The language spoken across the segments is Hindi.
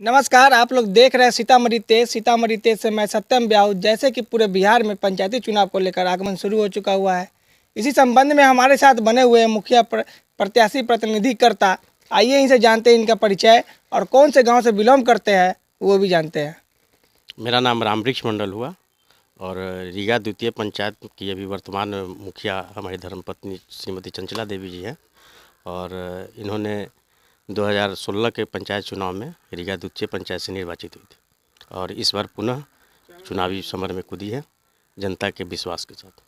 नमस्कार, आप लोग देख रहे हैं सीतामढ़ी तेज से मैं सत्यम ब्याहू। जैसे कि पूरे बिहार में पंचायती चुनाव को लेकर आगमन शुरू हो चुका हुआ है। इसी संबंध में हमारे साथ बने हुए हैं मुखिया प्रत्याशी प्रतिनिधिकर्ता। आइए इनसे जानते हैं इनका परिचय और कौन से गांव से बिलोंग करते हैं वो भी जानते हैं। मेरा नाम रामवृक्ष मंडल हुआ और रीगा द्वितीय पंचायत की अभी वर्तमान मुखिया हमारी धर्मपत्नी श्रीमती चंचला देवी जी हैं और इन्होंने 2016 के पंचायत चुनाव में रीगा द्वितीय पंचायत से निर्वाचित हुई थी और इस बार पुनः चुनावी समर में कूदी है जनता के विश्वास के साथ।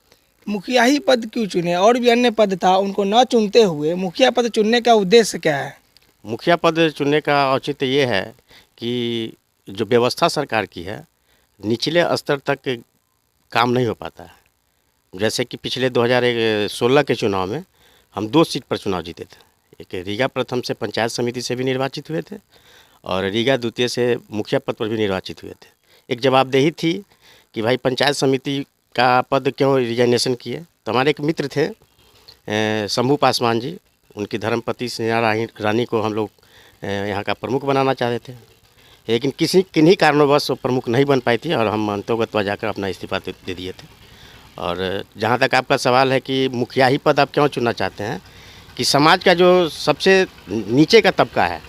मुखिया ही पद क्यों चुने? और भी अन्य पद था, उनको न चुनते हुए मुखिया पद चुनने का उद्देश्य क्या है? मुखिया पद चुनने का औचित्य ये है कि जो व्यवस्था सरकार की है निचले स्तर तक काम नहीं हो पाता है। जैसे कि पिछले 2016 के चुनाव में हम 2 सीट पर चुनाव जीते थे। एक रीगा प्रथम से पंचायत समिति से भी निर्वाचित हुए थे और रीगा द्वितीय से मुखिया पद पर भी निर्वाचित हुए थे। एक जवाबदेही थी कि भाई पंचायत समिति का पद क्यों रिजाइनेशन किए। तो हमारे एक मित्र थे शंभू पासवान जी, उनकी धर्मपत्नी स्नेहा रानी को हम लोग यहाँ का प्रमुख बनाना चाहते थे, लेकिन किन्हीं कारणोंवश वो प्रमुख नहीं बन पाई थी और हम अंतोगत जाकर अपना इस्तीफा दे दिए थे। और जहाँ तक आपका सवाल है कि मुखिया ही पद आप क्यों चुनना चाहते हैं, कि समाज का जो सबसे नीचे का तबका है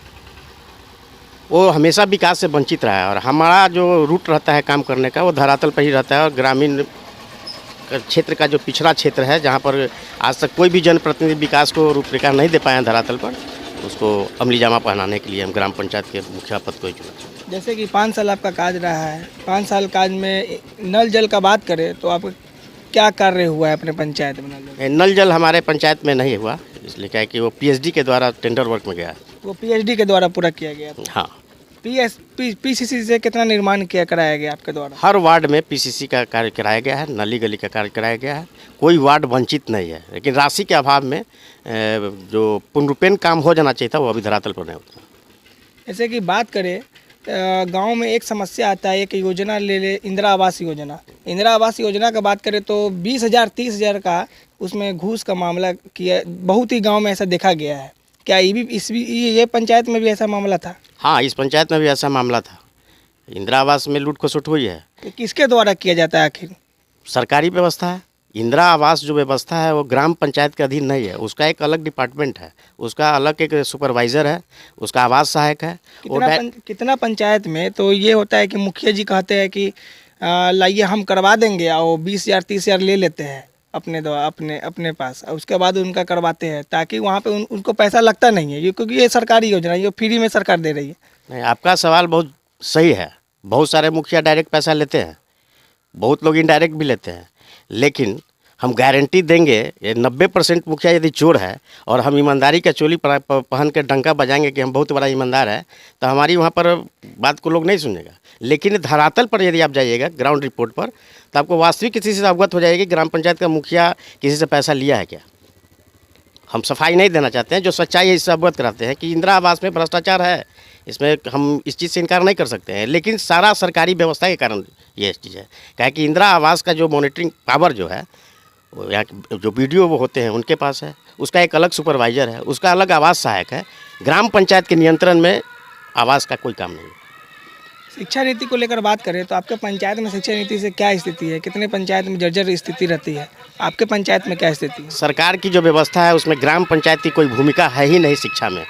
वो हमेशा विकास से वंचित रहा है और हमारा जो रूट रहता है काम करने का वो धरातल पर ही रहता है। और ग्रामीण क्षेत्र का जो पिछड़ा क्षेत्र है जहाँ पर आज तक कोई भी जनप्रतिनिधि विकास को रूपरेखा नहीं दे पाए हैं धरातल पर, उसको अमली जामा पहनाने के लिए हम ग्राम पंचायत के मुखिया पद को ही चुना। जैसे कि 5 साल आपका काज रहा है, 5 साल काज में नल जल का बात करें तो आप क्या कार्य हुआ है अपने पंचायत में? नल जल हमारे पंचायत में नहीं हुआ, इसलिए क्या है कि वो पीएचडी के द्वारा टेंडर वर्क में गया है। वो पीएचडी के द्वारा पूरा किया गया था। हाँ। पीसीसी से कितना निर्माण कराया गया आपके द्वारा? हर वार्ड में पीसीसी का कार्य कराया गया है, नली गली का कार्य कराया गया है, कोई वार्ड वंचित नहीं है। लेकिन राशि के अभाव में जो पुनरुपेन काम हो जाना चाहिए था वो अभी धरातल पर नहीं होता। जैसे कि बात करें गांव में एक समस्या आता है, एक योजना ले इंदिरा आवास योजना। इंदिरा आवास योजना का बात करें तो 20,000 30,000 का उसमें घूस का मामला किया, बहुत ही गांव में ऐसा देखा गया है। क्या ये पंचायत में भी ऐसा मामला था? हाँ, इस पंचायत में भी ऐसा मामला था। इंदिरा आवास में लूट खसुट हुई है। तो किसके द्वारा किया जाता है आखिर? सरकारी व्यवस्था है। इंदिरा आवास जो व्यवस्था है वो ग्राम पंचायत के अधीन नहीं है, उसका एक अलग डिपार्टमेंट है, उसका अलग एक सुपरवाइज़र है, उसका आवास सहायक है। कितना पंचायत में तो ये होता है कि मुखिया जी कहते हैं कि लाइए हम करवा देंगे और 20,000 30,000 ले लेते हैं अपने द्वारा अपने पास, और उसके बाद उनका करवाते हैं ताकि वहाँ पे उनको पैसा लगता नहीं है, ये क्योंकि ये सरकारी योजना है, ये फ्री में सरकार दे रही है। नहीं, आपका सवाल बहुत सही है। बहुत सारे मुखिया डायरेक्ट पैसा लेते हैं, बहुत लोग इनडायरेक्ट भी लेते हैं, लेकिन हम गारंटी देंगे ये 90% मुखिया यदि चोर है और हम ईमानदारी का चोली पहन के डंका बजाएंगे कि हम बहुत बड़ा ईमानदार है, तो हमारी वहाँ पर बात को लोग नहीं सुनेगा। लेकिन धरातल पर यदि आप जाइएगा ग्राउंड रिपोर्ट पर, तो आपको वास्तविक किसी से अवगत हो जाएगी ग्राम पंचायत का मुखिया किसी से पैसा लिया है क्या। हम सफाई नहीं देना चाहते हैं, जो सच्चाई है इससे अवगत कराते हैं कि इंदिरा आवास में भ्रष्टाचार है, इसमें हम इस चीज़ से इनकार नहीं कर सकते हैं, लेकिन सारा सरकारी व्यवस्था के कारण ये चीज़ है। क्या कि इंदिरा आवास का जो मॉनिटरिंग पावर जो है या जो वीडियो वो होते हैं उनके पास है, उसका एक अलग सुपरवाइज़र है, उसका अलग आवास सहायक है। ग्राम पंचायत के नियंत्रण में आवास का कोई काम नहीं है। शिक्षा नीति को लेकर बात करें तो आपके पंचायत में शिक्षा नीति से क्या स्थिति है? कितने पंचायत में जर्जर स्थिति रहती है? आपके पंचायत में क्या स्थिति है? सरकार की जो व्यवस्था है उसमें ग्राम पंचायत की कोई भूमिका है ही नहीं शिक्षा में।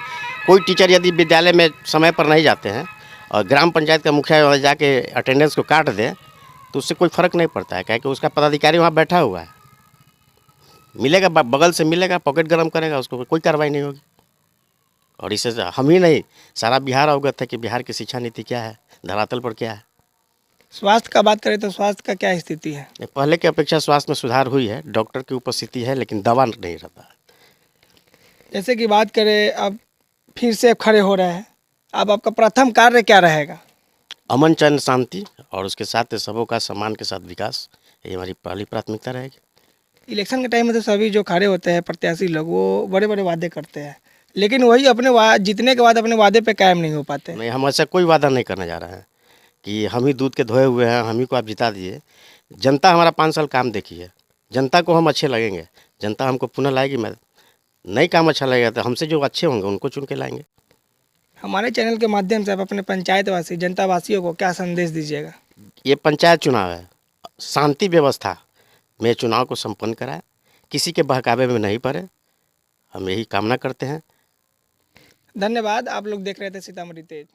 कोई टीचर यदि विद्यालय में समय पर नहीं जाते हैं और ग्राम पंचायत का मुखिया जाके अटेंडेंस को काट दे तो उससे कोई फ़र्क नहीं पड़ता है, क्या कि उसका पदाधिकारी वहाँ बैठा हुआ है, मिलेगा बगल से मिलेगा, पॉकेट गरम करेगा, उसको कोई कार्रवाई नहीं होगी। और इससे हम ही नहीं सारा बिहार अवगत है कि बिहार की शिक्षा नीति क्या है, धरातल पर क्या है। स्वास्थ्य का बात करें तो स्वास्थ्य का क्या स्थिति है? पहले की अपेक्षा स्वास्थ्य में सुधार हुई है, डॉक्टर की उपस्थिति है, लेकिन दवा नहीं रहता है। जैसे कि बात करें अब फिर से खड़े हो रहे हैं, अब आपका प्रथम कार्य क्या रहेगा? अमन चैन शांति और उसके साथ सबों का सम्मान के साथ विकास, ये हमारी पहली प्राथमिकता रहेगी। इलेक्शन के टाइम में तो सभी जो खड़े होते हैं प्रत्याशी लोग वो बड़े बड़े वादे करते हैं, लेकिन वही अपने जीतने के बाद अपने वादे पे कायम नहीं हो पाते। नहीं, हम ऐसा कोई वादा नहीं करने जा रहे हैं कि हम ही दूध के धोए हुए हैं, हम ही को आप जिता दिए। जनता हमारा 5 साल काम देखी है, जनता को हम अच्छे लगेंगे, जनता हमको पुनः लाएगी। मैं नहीं काम अच्छा लगेगा तो हमसे जो अच्छे होंगे उनको चुन के लाएंगे। हमारे चैनल के माध्यम से आप अपने पंचायतवासी जनता वासियों को क्या संदेश दीजिएगा? ये पंचायत चुनाव है, शांति व्यवस्था में चुनाव को संपन्न कराए, किसी के बहकावे में नहीं पड़े, हम यही कामना करते हैं। धन्यवाद। आप लोग देख रहे थे सीतामढ़ी तेज।